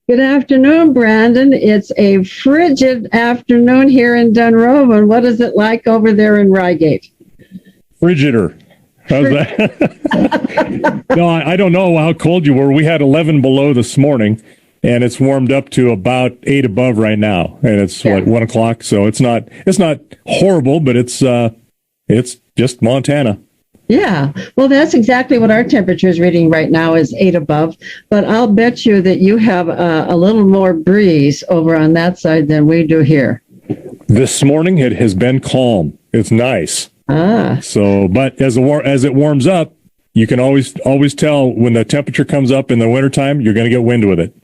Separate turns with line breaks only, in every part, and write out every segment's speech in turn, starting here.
Good afternoon, Brandon. It's a frigid afternoon here in Dunrovin. What is it like over there in Reigate?
Frigider. How's that? No, I don't know how cold you were. We had 11 below this morning, and it's warmed up to about 8 above right now, and it's like 1 o'clock. So it's not horrible, but it's just Montana.
Yeah, well, that's exactly what our temperature is reading right now is 8 above. But I'll bet you that you have a little more breeze over on that side than we do here.
This morning it has been calm. It's nice. So, but as it warms up, you can always tell when the temperature comes up in the wintertime, you're going to get wind with it.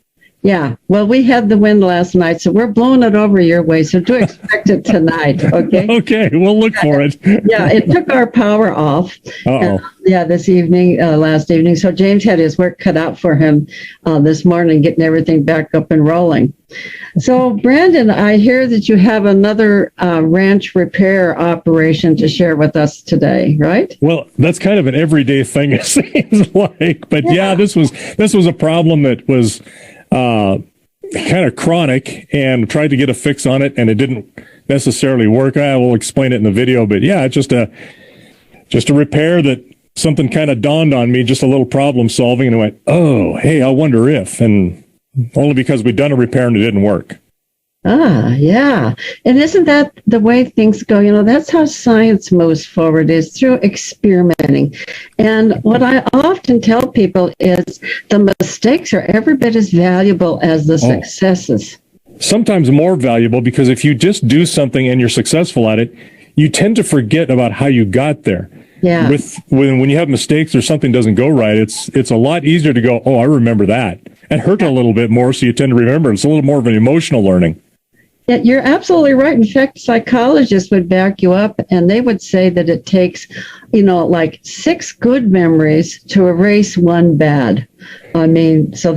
Yeah, well, we had the wind last night, so we're blowing it over your way. So do expect it tonight, okay?
Okay, we'll look for it.
Yeah, it took our power off. This evening, last evening. So James had his work cut out for him this morning, getting everything back up and rolling. So, Brandon, I hear that you have another ranch repair operation to share with us today, right?
Well, that's kind of an everyday thing, it seems like. But yeah, this was a problem that was kind of chronic, and tried to get a fix on it, and it didn't necessarily work. I will explain it in the video, but yeah, it's just a repair that something kind of dawned on me, just a little problem solving, and I went, oh, hey, I wonder if, and only because we'd done a repair and it didn't work.
Yeah. And isn't that the way things go? You know, that's how science moves forward, is through experimenting. And what I often tell people is the mistakes are every bit as valuable as the successes.
Sometimes more valuable, because if you just do something and you're successful at it, you tend to forget about how you got there.
Yeah.
When you have mistakes or something doesn't go right, it's a lot easier to go, oh, I remember that. It hurt a little bit more, so you tend to remember. It's a little more of an emotional learning.
Yeah, you're absolutely right. In fact, psychologists would back you up, and they would say that it takes, like 6 good memories to erase 1 bad. I mean, so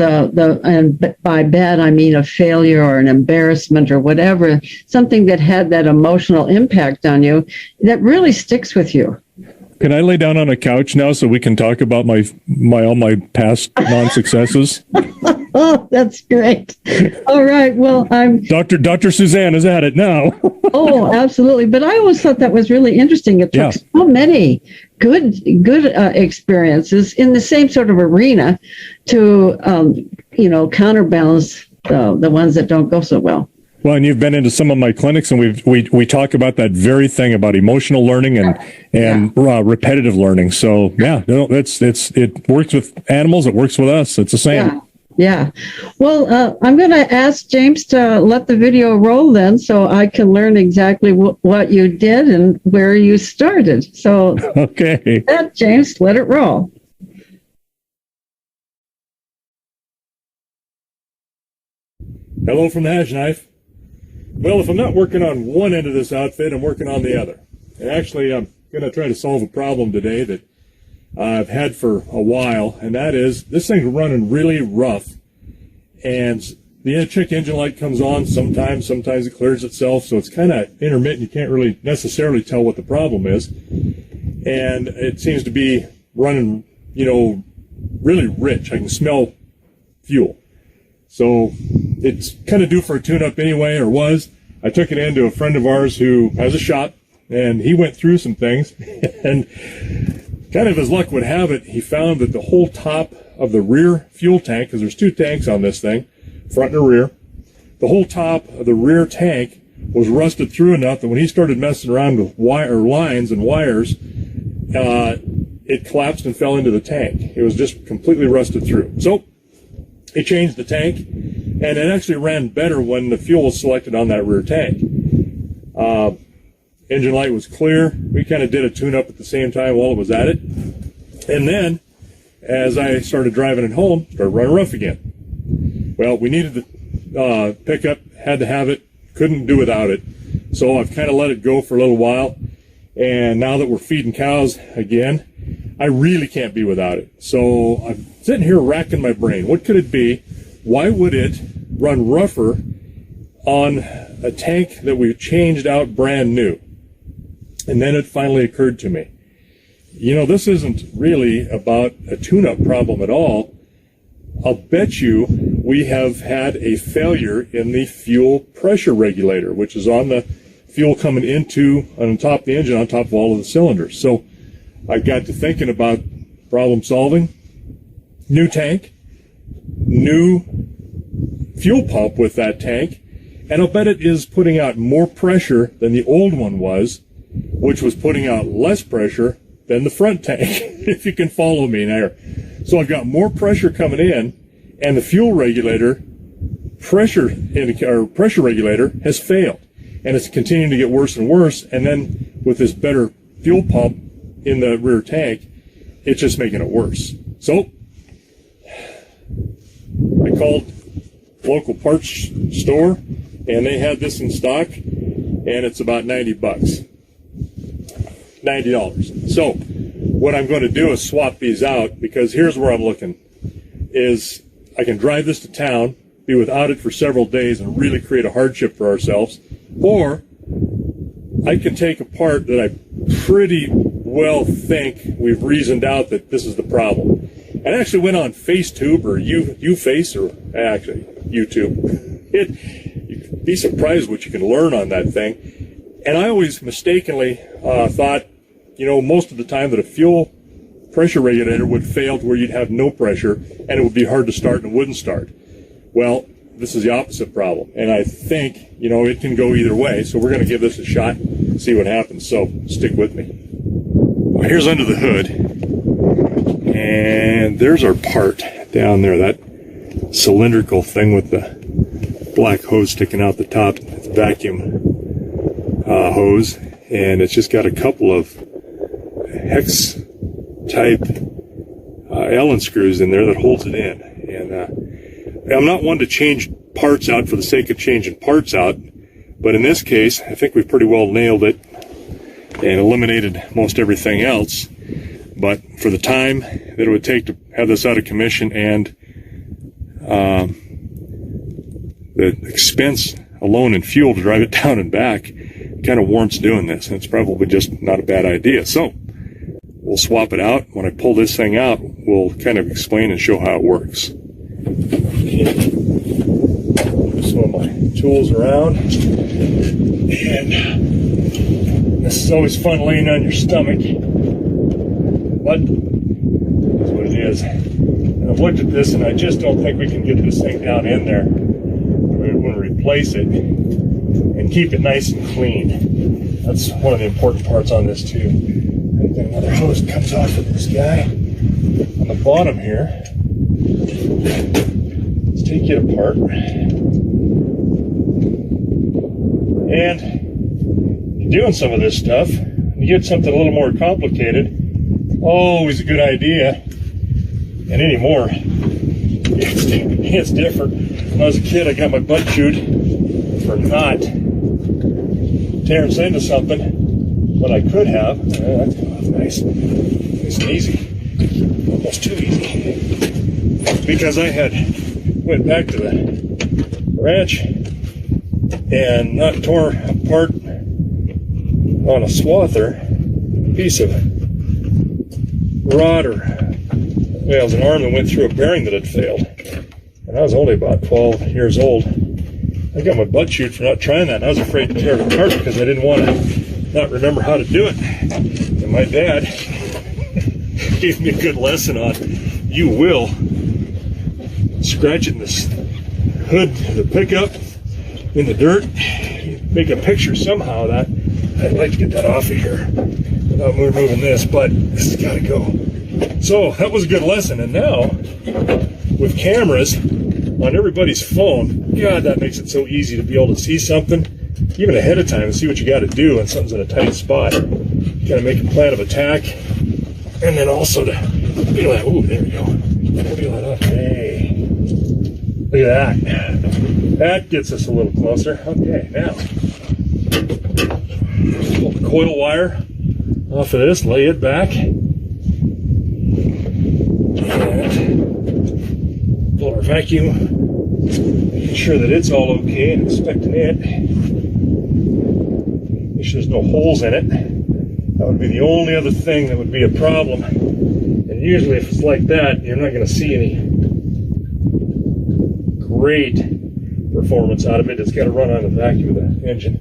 and by bad, I mean a failure or an embarrassment or whatever, something that had that emotional impact on you that really sticks with you.
Can I lay down on a couch now so we can talk about all my past non-successes?
Oh, that's great. All right. Well,
Dr. Suzanne is at it now.
Oh, absolutely. But I always thought that was really interesting. It took so many good experiences in the same sort of arena to, counterbalance the ones that don't go so well.
Well, and you've been into some of my clinics, and we talk about that very thing about emotional learning and repetitive learning. So it works with animals. It works with us. It's the same.
Yeah. Well, I'm going to ask James to let the video roll then, so I can learn exactly what you did and where you started. So,
okay,
James, let it roll.
Hello from the Hash Knife. Well, if I'm not working on one end of this outfit, I'm working on the other. And actually, I'm going to try to solve a problem today that I've had for a while, and that is this thing's running really rough. And the check engine light comes on sometimes it clears itself, so it's kind of intermittent. You can't really necessarily tell what the problem is. And it seems to be running, really rich. I can smell fuel. So it's kind of due for a tune-up anyway, or was. I took it in to a friend of ours who has a shop, and he went through some things, and kind of as luck would have it, he found that the whole top of the rear fuel tank, because there's 2 tanks on this thing, front and rear, the whole top of the rear tank was rusted through enough that when he started messing around with lines and wires, it collapsed and fell into the tank. It was just completely rusted through. So he changed the tank, and it actually ran better when the fuel was selected on that rear tank. Engine light was clear. We kind of did a tune-up at the same time while it was at it. And then, as I started driving it home, started running rough again. Well, we needed the pickup, had to have it, couldn't do without it. So I've kind of let it go for a little while. And now that we're feeding cows again, I really can't be without it. So I'm sitting here racking my brain. What could it be? Why would it run rougher on a tank that we've changed out brand new? And then it finally occurred to me, this isn't really about a tune-up problem at all. I'll bet you we have had a failure in the fuel pressure regulator, which is on the fuel coming into on top of the engine, on top of all of the cylinders. So I got to thinking about problem solving. New tank, new fuel pump with that tank, and I'll bet it is putting out more pressure than the old one was, which was putting out less pressure than the front tank, if you can follow me there. So I've got more pressure coming in, and the fuel regulator pressure regulator has failed, and it's continuing to get worse and worse. And then with this better fuel pump in the rear tank, it's just making it worse. So I called local parts store, and they had this in stock, and it's about $90. So what I'm going to do is swap these out, because here's where I'm looking, is I can drive this to town, be without it for several days, and really create a hardship for ourselves, or I can take a part that I pretty well think we've reasoned out that this is the problem. I actually went on FaceTube or YouFace, or actually YouTube. You'd be surprised what you can learn on that thing. And I always mistakenly thought, most of the time that a fuel pressure regulator would fail to where you'd have no pressure and it would be hard to start and it wouldn't start. Well, this is the opposite problem. And I think, it can go either way. So we're going to give this a shot, see what happens. So stick with me. Well, here's under the hood. And there's our part down there, that cylindrical thing with the black hose sticking out the top. It's a vacuum hose, and it's just got a couple of hex type Allen screws in there that holds it in. And I'm not one to change parts out for the sake of changing parts out, but in this case I think we've pretty well nailed it and eliminated most everything else. But for the time that it would take to have this out of commission, and the expense alone in fuel to drive it down and back, kind of warrants doing this. And it's probably just not a bad idea. So we'll swap it out. When I pull this thing out, we'll kind of explain and show how it works. Move some of my tools around. And this is always fun laying on your stomach. But that's what it is. And I've looked at this, and I just don't think we can get this thing down in there. We're going to replace it and keep it nice and clean. That's one of the important parts on this too. And then another hose comes off of this guy on the bottom here. Let's take it apart. And doing some of this stuff, you get something a little more complicated. Always a good idea, and anymore, it's different. When I was a kid, I got my butt chewed for not tearing into something when I could have. That's nice and easy, almost too easy, because I had went back to the ranch and not tore apart on a swather piece of rod, or it was an arm that went through a bearing that had failed, and I was only about 12 years old. I got my butt chewed for not trying that, and I was afraid to tear it apart because I didn't want to not remember how to do it. And my dad gave me a good lesson on, you will scratch it in this hood of the pickup in the dirt, make a picture somehow. That I'd like to get that off of here without removing this, but this has got to go. So that was a good lesson. And now with cameras on everybody's phone, God, that makes it so easy to be able to see something even ahead of time and see what you got to do when something's in a tight spot. You got to make a plan of attack, and then also to feel that. Ooh, there we go. Feel that up. Hey, look at that. That gets us a little closer. Okay, now pull the coil wire off of this, lay it back, and pull our vacuum, making sure that it's all okay, and inspecting it. Make sure there's no holes in it. That would be the only other thing that would be a problem. And usually if it's like that, you're not going to see any great performance out of it. It's got to run on the vacuum of the engine.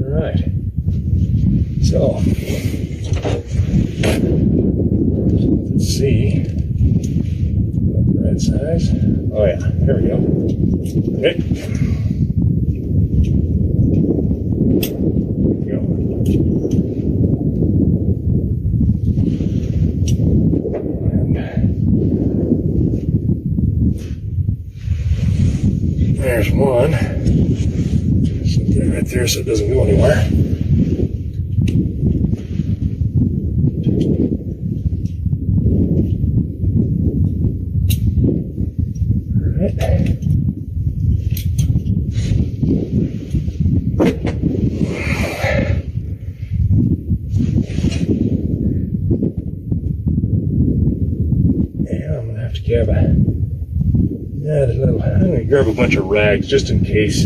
All right. So, let's see. Right size. Oh yeah, there we go. Okay. There we go. There's one. Set that right there so it doesn't go anywhere. I'm going to grab a bunch of rags just in case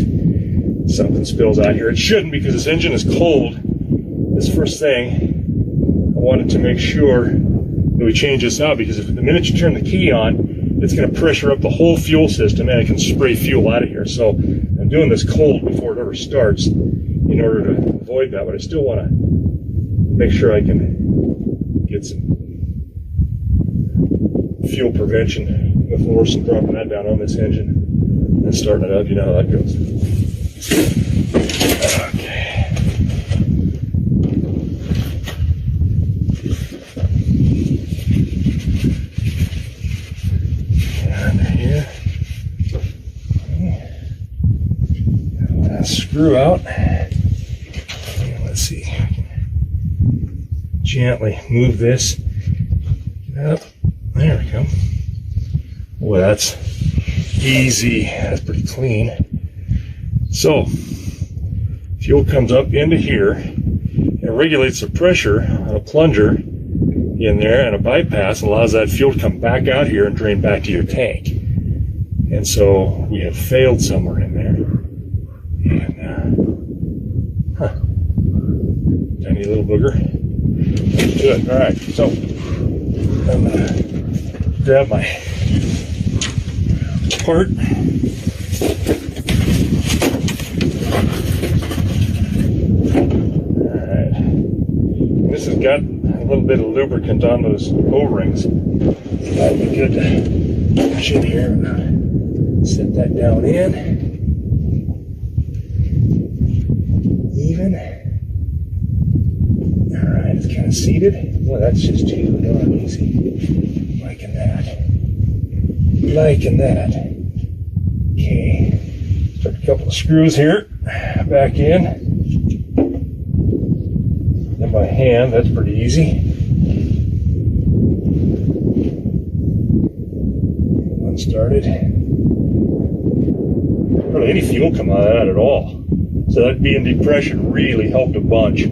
something spills out here. It shouldn't, because this engine is cold. This first thing, I wanted to make sure that we change this out, because if the minute you turn the key on, it's going to pressure up the whole fuel system and it can spray fuel out of here. So I'm doing this cold before it ever starts in order to avoid that, but I still want to make sure I can get some fuel prevention before some dropping that down on this engine and starting it up. You know how that goes. Okay. Under here. Screw out. Let's see. Gently move this up. There we go. Boy, that's easy. That's pretty clean. So, fuel comes up into here and regulates the pressure on a plunger in there, and a bypass allows that fuel to come back out here and drain back to your tank. And so we have failed somewhere in there. And, tiny little booger. Good. All right. So I'm gonna grab my part. Alright. This has got a little bit of lubricant on those O-rings. So that'll be good to push in here. Set that down in. Even. Alright, it's kind of seated. Well, that's just too darn easy. Liking that. Liking that. Okay. Start a couple of screws here. Back in. Then by hand, that's pretty easy. One started. Hardly any fuel come out of that at all. So that being depression really helped a bunch.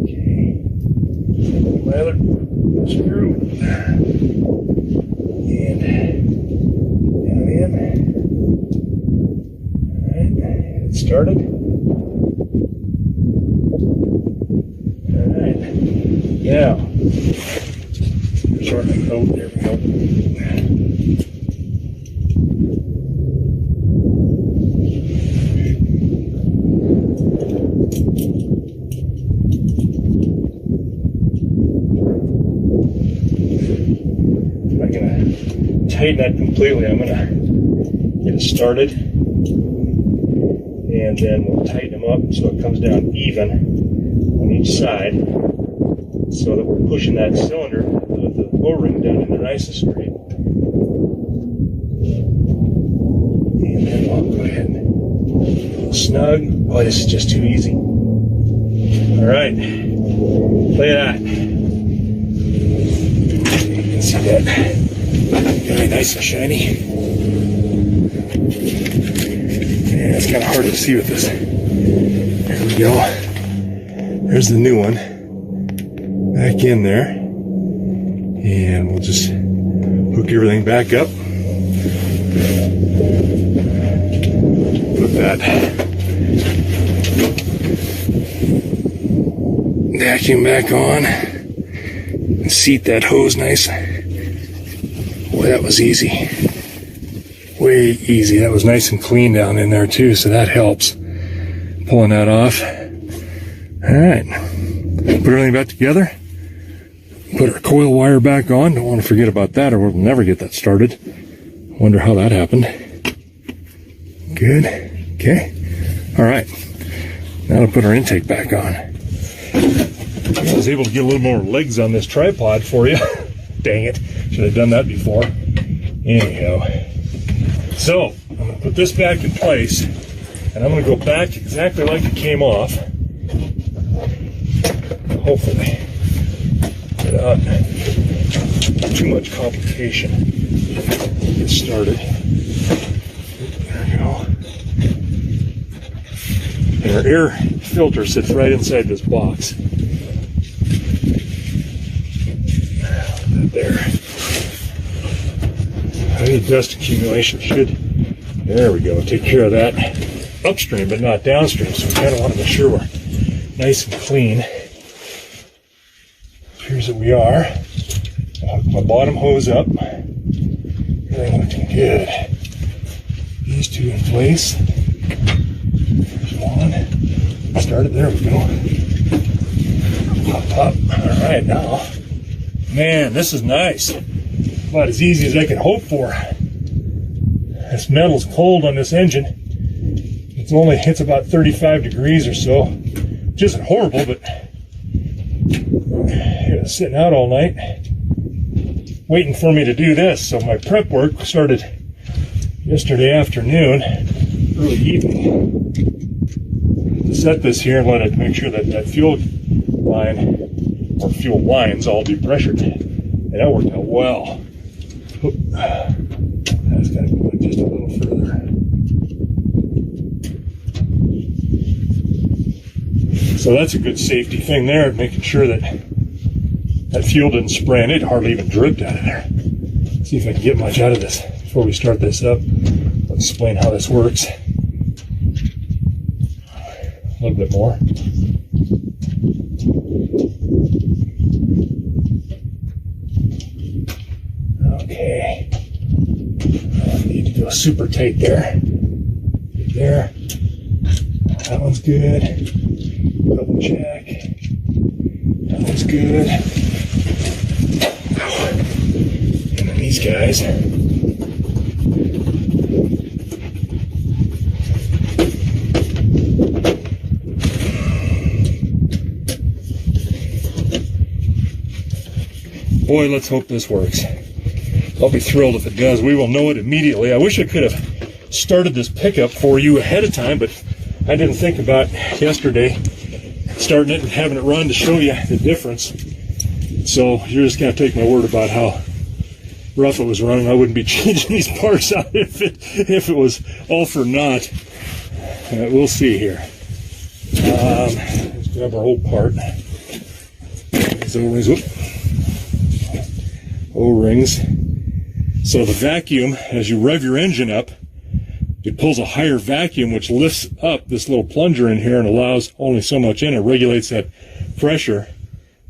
Okay. My other screw. And down in. Alright, it started. Alright. Now, shorten the coat. There we go. Tighten that completely. I'm going to get it started, and then we'll tighten them up so it comes down even on each side, so that we're pushing that cylinder with the O-ring down in there nice and straight. And then I'll go ahead and snug. Boy, this is just too easy. All right, play that. You can see that. Very nice and shiny. Yeah, it's kind of hard to see with this. There we go. There's the new one. Back in there. And we'll just hook everything back up. Put that vacuum back on. And seat that hose nice. Boy, that was easy. way easy. That was nice and clean down in there too, so that helps. Pulling that off. All right, put everything back together. Put our coil wire back on. Don't want to forget about that or we'll never get that started. Wonder how that happened. Good. Okay. All right. Now to put our intake back on. I was able to get a little more legs on this tripod for you. Dang it. Should have done that before. Anyhow. So, I'm going to put this back in place. And I'm going to go back exactly like it came off. Hopefully. Without too much complication. Get started. There we go. And our air filter sits right inside this box. There. Any dust accumulation should, there we go, take care of that upstream but not downstream. So we kind of want to make sure we're nice and clean. Appears that we are. I'll hook my bottom hose up. Everything looking good. These two in place. There's one. Started, there we go. Pop, pop. Alright, now. Man, this is nice. About as easy as I could hope for. This metal's cold on this engine. It's about 35 degrees or so. Which isn't horrible, but it was sitting out all night waiting for me to do this. So my prep work started yesterday afternoon, early evening, to set this here and let it make sure that that fuel line or fuel lines all depressured. And that worked out well. That's got to go in just a little further. So that's a good safety thing there, making sure that that fuel didn't spray, and it hardly even dripped out of there. Let's see if I can get much out of this before we start this up. I'll explain how this works. A little bit more. Okay. I need to go super tight there. Good there. That one's good. Double check. That one's good. And then these guys. Boy, let's hope this works. I'll be thrilled if it does. We will know it immediately. I wish I could have started this pickup for you ahead of time, but I didn't think about yesterday starting it and having it run to show you the difference. So you're just going to take my word about how rough it was running. I wouldn't be changing these parts out if it was all for naught. We'll see here. Let's grab our old part. These O-rings. So the vacuum, as you rev your engine up, it pulls a higher vacuum, which lifts up this little plunger in here and allows only so much in it, regulates that pressure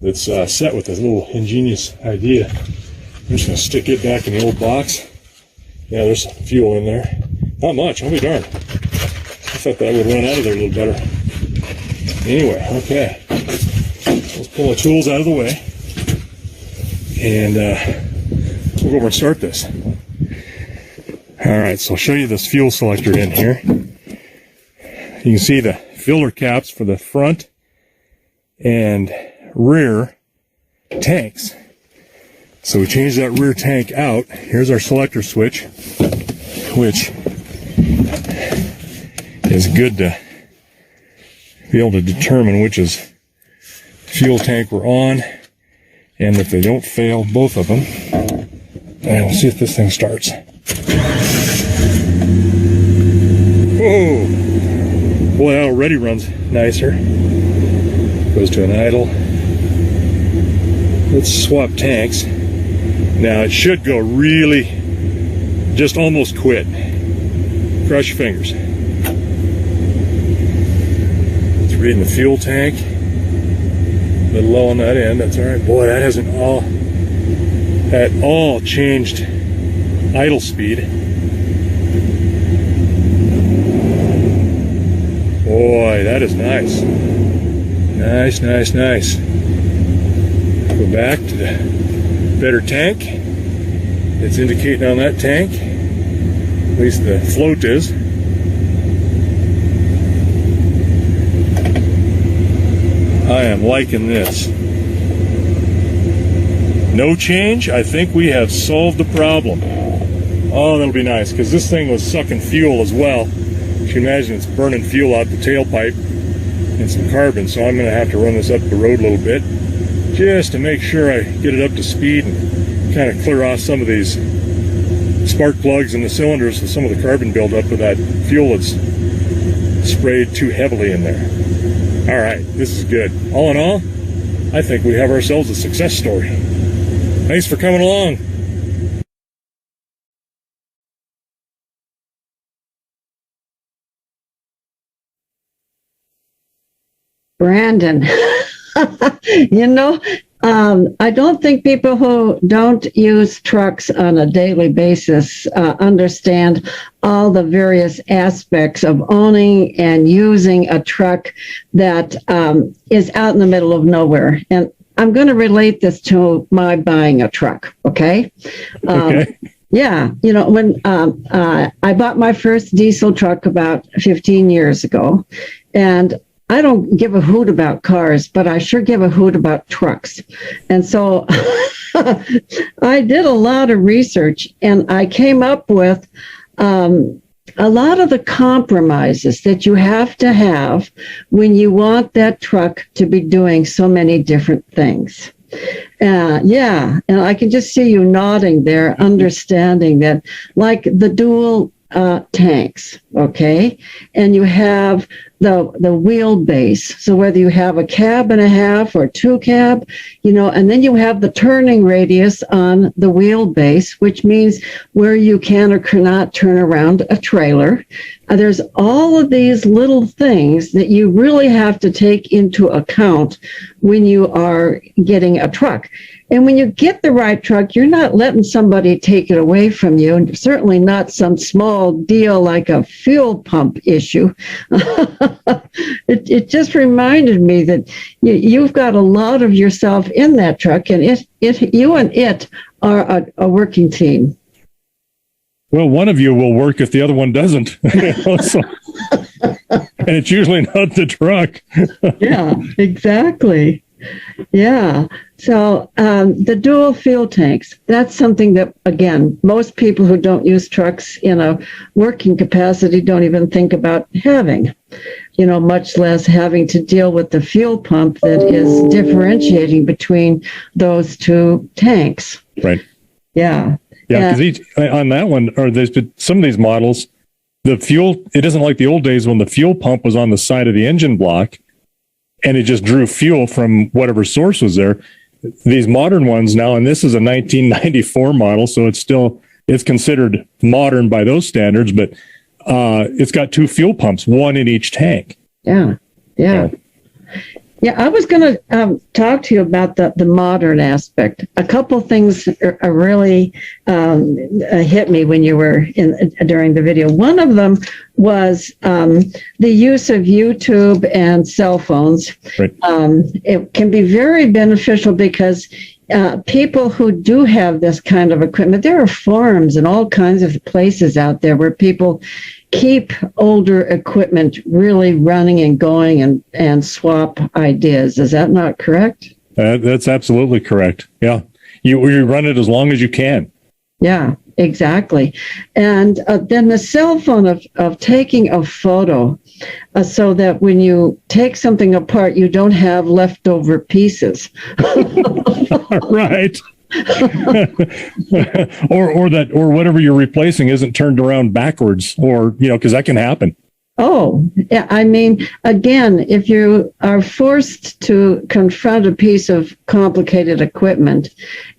that's set with this little ingenious idea. I'm just going to stick it back in the old box. Yeah, there's some fuel in there. Not much, I'll be darned. I thought that would run out of there a little better. Anyway, okay. Let's pull the tools out of the way. And we'll go over and start this. Alright, so I'll show you this fuel selector in here. You can see the filler caps for the front and rear tanks. So we change that rear tank out. Here's our selector switch, which is good to be able to determine which is fuel tank we're on, and if they don't fail, both of them. And we'll see if this thing starts. Whoa! Boy, that already runs nicer. Goes to an idle. Let's swap tanks. Now it should go really, just almost quit. Cross your fingers. It's reading the fuel tank. A little low on that end, that's alright. Boy, that hasn't at all changed idle speed. boy, that is nice. Nice, nice, nice. Go back to the better tank. It's indicating on that tank. At least the float is. I am liking this. No change. I think we have solved the problem. Oh, that'll be nice, because this thing was sucking fuel as well. You can imagine it's burning fuel out the tailpipe and some carbon, so I'm going to have to run this up the road a little bit just to make sure I get it up to speed and kind of clear off some of these spark plugs in the cylinders with some of the carbon buildup with that fuel that's sprayed too heavily in there. All right, this is good. All in all, I think we have ourselves a success story. Thanks for coming along.
Brandon, I don't think people who don't use trucks on a daily basis understand all the various aspects of owning and using a truck that is out in the middle of nowhere. And I'm going to relate this to my buying a truck, okay?
Okay.
Yeah, when I bought my first diesel truck about 15 years ago, and I don't give a hoot about cars, but I sure give a hoot about trucks. And so I did a lot of research, and I came up with a lot of the compromises that you have to have when you want that truck to be doing so many different things. Yeah, and I can just see you nodding there, understanding that, like the dual tanks, okay? And you have the wheelbase. So whether you have a cab and a half or two cab, and then you have the turning radius on the wheelbase, which means where you can or cannot turn around a trailer. There's all of these little things that you really have to take into account when you are getting a truck. And when you get the right truck, you're not letting somebody take it away from you, and certainly not some small deal like a fuel pump issue. It just reminded me that you've got a lot of yourself in that truck, and you and it are a working team.
Well, one of you will work if the other one doesn't. And it's usually not the truck.
Yeah, exactly. Yeah. So the dual fuel tanks, that's something that, again, most people who don't use trucks in a working capacity don't even think about having, much less having to deal with the fuel pump that is differentiating between those two tanks.
Right.
Yeah.
Yeah, because on that one, or there's been some of these models, the fuel, it isn't like the old days when the fuel pump was on the side of the engine block and it just drew fuel from whatever source was there. These modern ones now, and this is a 1994 model, so it's considered modern by those standards, but it's got two fuel pumps, one in each tank.
Yeah. Yeah, I was going to talk to you about the modern aspect. A couple things are really hit me when you were during the video. One of them was the use of YouTube and cell phones. Right. It can be very beneficial because people who do have this kind of equipment, there are forums and all kinds of places out there where people keep older equipment really running and going and swap ideas. Is that not correct?
That's absolutely correct. Yeah. You run it as long as you can.
Yeah, exactly. And then the cell phone of taking a photo so that when you take something apart, you don't have leftover pieces.
Right. or whatever you're replacing isn't turned around backwards, or because that can happen.
Oh, yeah. I mean, again, if you are forced to confront a piece of complicated equipment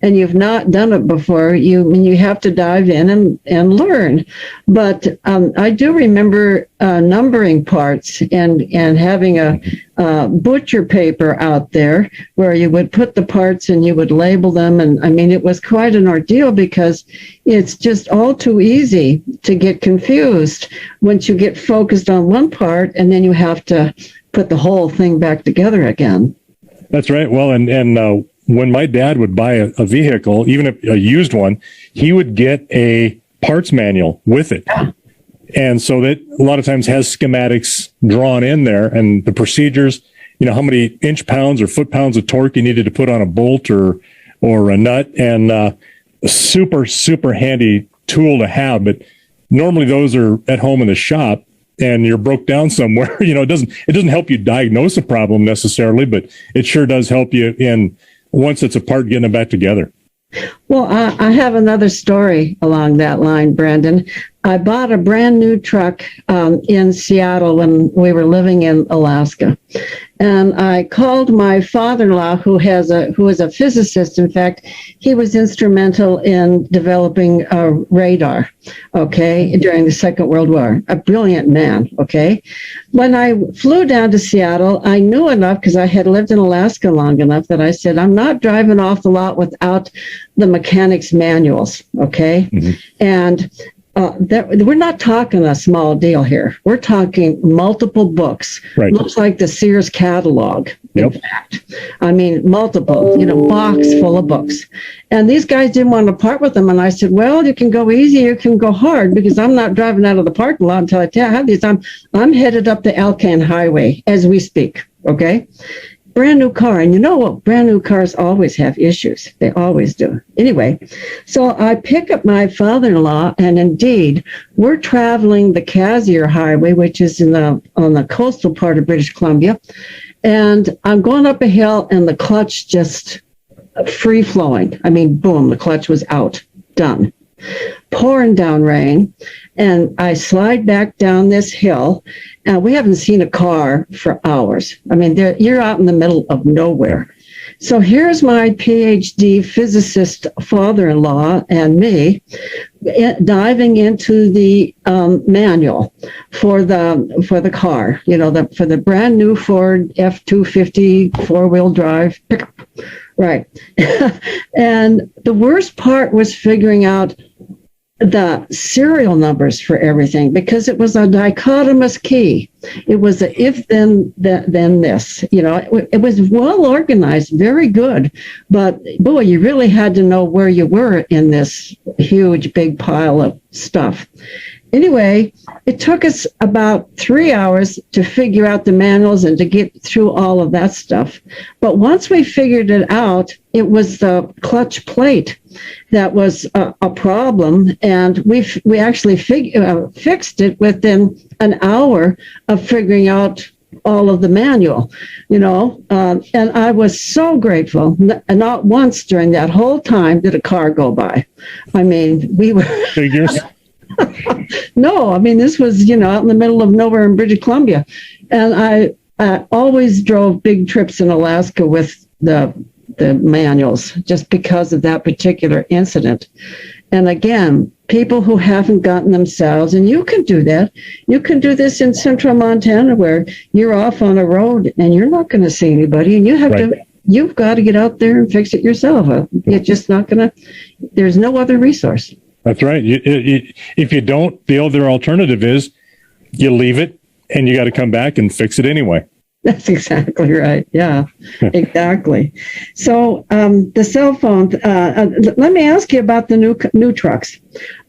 and you've not done it before, you have to dive in and learn. But I do remember numbering parts and having butcher paper out there where you would put the parts and you would label them. And I mean, it was quite an ordeal because it's just all too easy to get confused once you get focused on one part and then you have to put the whole thing back together again.
That's right. Well, and when my dad would buy a vehicle, even a used one, he would get a parts manual with it. Yeah. And so that a lot of times has schematics drawn in there and the procedures, how many inch pounds or foot pounds of torque you needed to put on a bolt or a nut, and a super, super handy tool to have. But normally those are at home in the shop and you're broke down somewhere. It doesn't help you diagnose a problem necessarily, but it sure does help you in once it's apart, getting it back together.
Well, I have another story along that line, Brandon. I bought a brand new truck in Seattle when we were living in Alaska. And I called my father-in-law, who is a physicist. In fact, he was instrumental in developing radar, during the Second World War. A brilliant man, When I flew down to Seattle, I knew enough, because I had lived in Alaska long enough, that I said, I'm not driving off the lot without the mechanic's manuals, Mm-hmm. And we're not talking a small deal here. We're talking multiple books. Right. Looks like the Sears catalog, in fact. I mean, multiple, box full of books. And these guys didn't want to part with them. And I said, well, you can go easy, you can go hard, because I'm not driving out of the parking lot until I have these. I'm headed up the Alcan Highway as we speak, Brand new car. And you know what? Brand new cars always have issues. They always do. Anyway, so I pick up my father-in-law, and indeed, we're traveling the Casier Highway, which is on the coastal part of British Columbia. And I'm going up a hill, and the clutch just free flowing. I mean, boom, the clutch was out. Done. Pouring down rain. And I slide back down this hill. We haven't seen a car for hours. I mean, you're out in the middle of nowhere. So here's my PhD physicist father-in-law and me diving into the manual for the car, for the brand new Ford F-250 four-wheel drive pickup. Right. And the worst part was figuring out the serial numbers for everything, because it was a dichotomous key. It was a if then this. It was well organized, very good, but boy, you really had to know where you were in this huge big pile of stuff. Anyway, it took us about 3 hours to figure out the manuals and to get through all of that stuff. But once we figured it out, it was the clutch plate that was a problem, and we actually fixed it within an hour of figuring out all of the manual, and I was so grateful. Not once during that whole time did a car go by. I mean, we were...
Figures?
No, I mean, this was, out in the middle of nowhere in British Columbia. And I always drove big trips in Alaska with the manuals just because of that particular incident. And again, people who haven't gotten themselves, and you can do that. You can do this in central Montana where you're off on a road and you're not going to see anybody, and you've got to get out there and fix it yourself. It's just not going to, there's no other resource.
That's right. If you don't, the other alternative is you leave it and you got to come back and fix it anyway.
That's exactly right. Yeah, exactly. So the cell phone, let me ask you about the new trucks,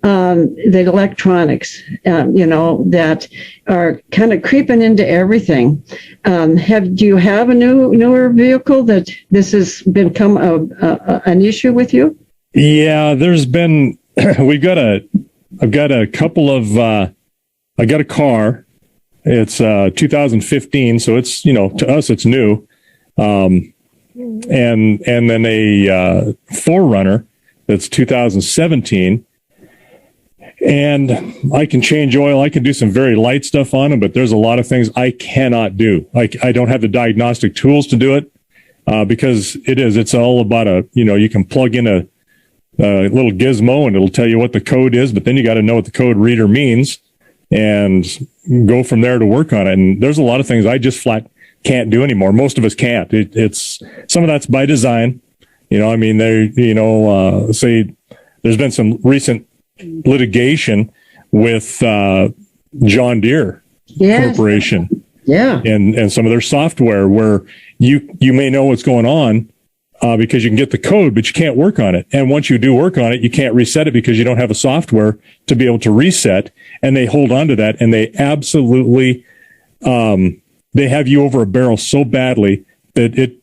the electronics, that are kind of creeping into everything. Do you have a newer vehicle that this has become an issue with you?
Yeah, there's been... I've got a couple of, I got a car. It's 2015, so it's, to us, it's new. And then a 4Runner that's 2017. And I can change oil. I can do some very light stuff on them, but there's a lot of things I cannot do. I don't have the diagnostic tools to do it, because it's all about you can plug in a little gizmo and it'll tell you what the code is, but then you got to know what the code reader means and go from there to work on it. And there's a lot of things I just flat can't do anymore. Most of us can't. It's some of that's by design. I mean, say there's been some recent litigation with John Deere Corporation.
Yeah.
And some of their software where you may know what's going on because you can get the code, but you can't work on it. And once you do work on it, you can't reset it because you don't have a software to be able to reset. And they hold on to that, and they absolutely they have you over a barrel so badly that it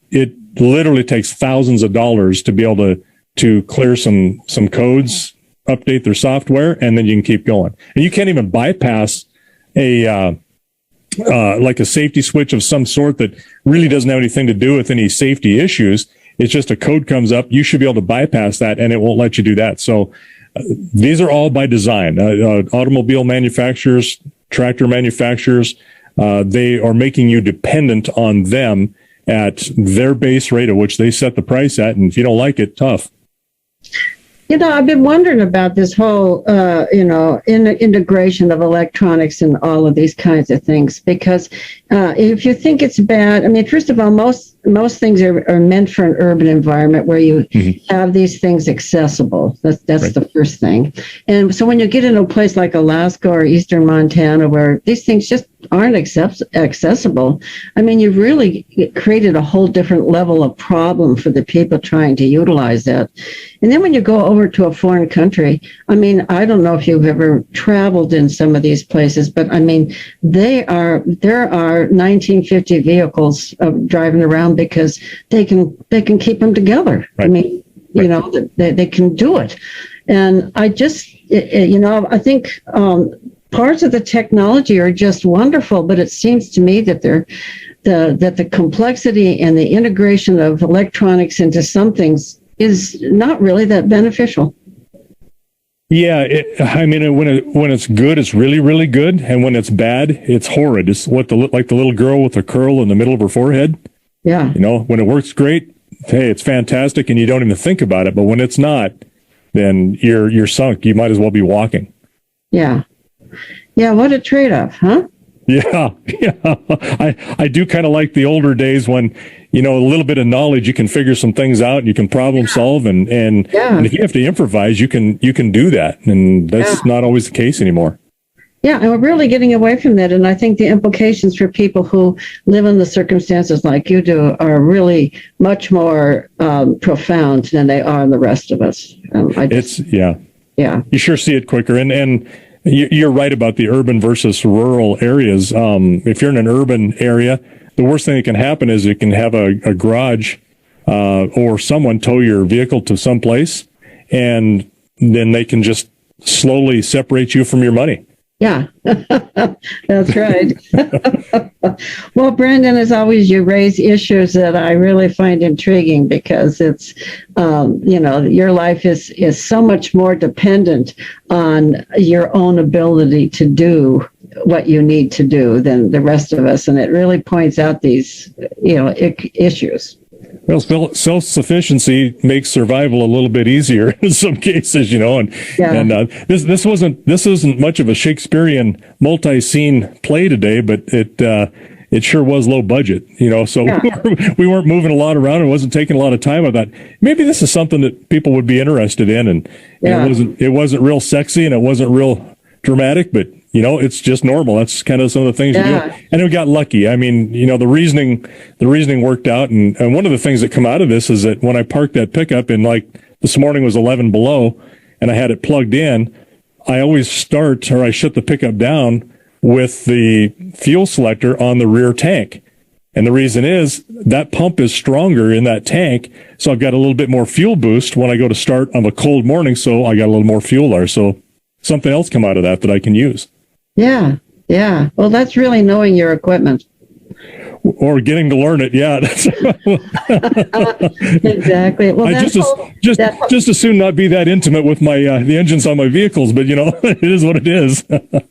literally takes thousands of dollars to be able to clear some codes, update their software, and then you can keep going. And you can't even bypass like a safety switch of some sort that really doesn't have anything to do with any safety issues. It's just a code comes up. You should be able to bypass that, and it won't let you do that. So these are all by design. Automobile manufacturers, tractor manufacturers, they are making you dependent on them at their base rate at which they set the price at. And if you don't like it, tough.
I've been wondering about this whole, integration of electronics and all of these kinds of things, because if you think it's bad, I mean, first of all, most things are meant for an urban environment where you have these things accessible. That's right. The first thing. And so when you get into a place like Alaska or eastern Montana, where these things just aren't accessible, I mean, you've really created a whole different level of problem for the people trying to utilize that. And then when you go over to a foreign country, I mean, I don't know if you've ever traveled in some of these places, but I mean, there are 1950 vehicles driving around because they can keep them together. Right. I mean, they can do it. And I just, I think parts of the technology are just wonderful, but it seems to me that that the complexity and the integration of electronics into some things is not really that beneficial.
Yeah, when it's good, it's really, really good, and when it's bad, it's horrid. It's like the little girl with a curl in the middle of her forehead.
Yeah.
When it works great, hey, it's fantastic, and you don't even think about it. But when it's not, then you're sunk. You might as well be walking.
Yeah. Yeah. What a trade-off, huh?
Yeah. I do kind of like the older days when, a little bit of knowledge, you can figure some things out and you can problem solve. And if you have to improvise, you can do that. And that's not always the case anymore.
Yeah, and we're really getting away from that. And I think the implications for people who live in the circumstances like you do are really much more profound than they are in the rest of us. Yeah. You
sure see it quicker. And you're right about the urban versus rural areas. If you're in an urban area, the worst thing that can happen is you can have a garage or someone tow your vehicle to some place, and then they can just slowly separate you from your money.
Yeah, that's right. Well, Brendan, as always, you raise issues that I really find intriguing because it's, your life is so much more dependent on your own ability to do what you need to do than the rest of us. And it really points out these, issues.
Well, self-sufficiency makes survival a little bit easier in some cases, this isn't much of a Shakespearean multi-scene play today, but it sure was low budget, so we weren't moving a lot around. It wasn't taking a lot of time. I thought maybe this is something that people would be interested in, and it wasn't real sexy and it wasn't real dramatic, but it's just normal. That's kind of some of the things you do. And we got lucky. I mean, the reasoning worked out. And one of the things that come out of this is that when I parked that pickup and like this morning was 11 below and I had it plugged in, I always I shut the pickup down with the fuel selector on the rear tank. And the reason is that pump is stronger in that tank. So I've got a little bit more fuel boost when I go to start on a cold morning. So I got a little more fuel there. So something else come out of that I can use. Yeah.
Well, that's really knowing your equipment.
Or getting to learn it, yeah.
Exactly. Well,
I just as soon not be that intimate with my the engines on my vehicles, but it is what it is.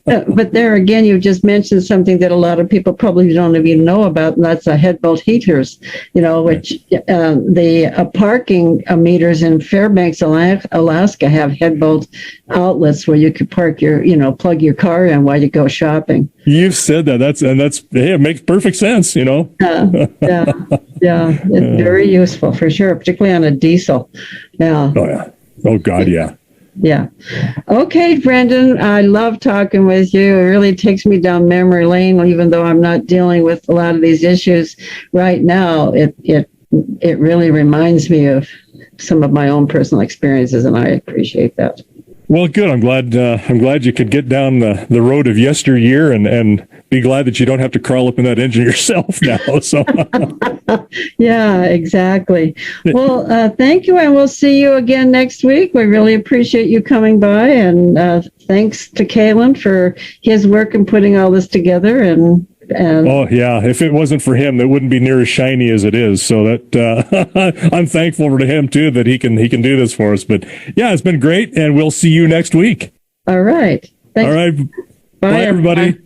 But there again, you just mentioned something that a lot of people probably don't even know about, and that's head bolt heaters. Which the parking meters in Fairbanks, Alaska, have head bolt outlets where you could park plug your car in while you go shopping.
You've said that. It makes perfect sense. you know?
Yeah. It's very useful for sure, particularly on a diesel. Yeah.
Oh, yeah. Oh, God, yeah.
Yeah. Okay, Brendan, I love talking with you. It really takes me down memory lane, even though I'm not dealing with a lot of these issues right now. It really reminds me of some of my own personal experiences, and I appreciate that.
Well, good. I'm glad you could get down the road of yesteryear and be glad that you don't have to crawl up in that engine yourself now. So,
yeah, exactly. Well, thank you, and we'll see you again next week. We really appreciate you coming by, and thanks to Kalen for his work in putting all this together. And
oh yeah, if it wasn't for him, that wouldn't be near as shiny as it is. So that I'm thankful to him too that he can do this for us. But yeah, it's been great, and we'll see you next week.
All right. Thanks.
All right. Bye everybody.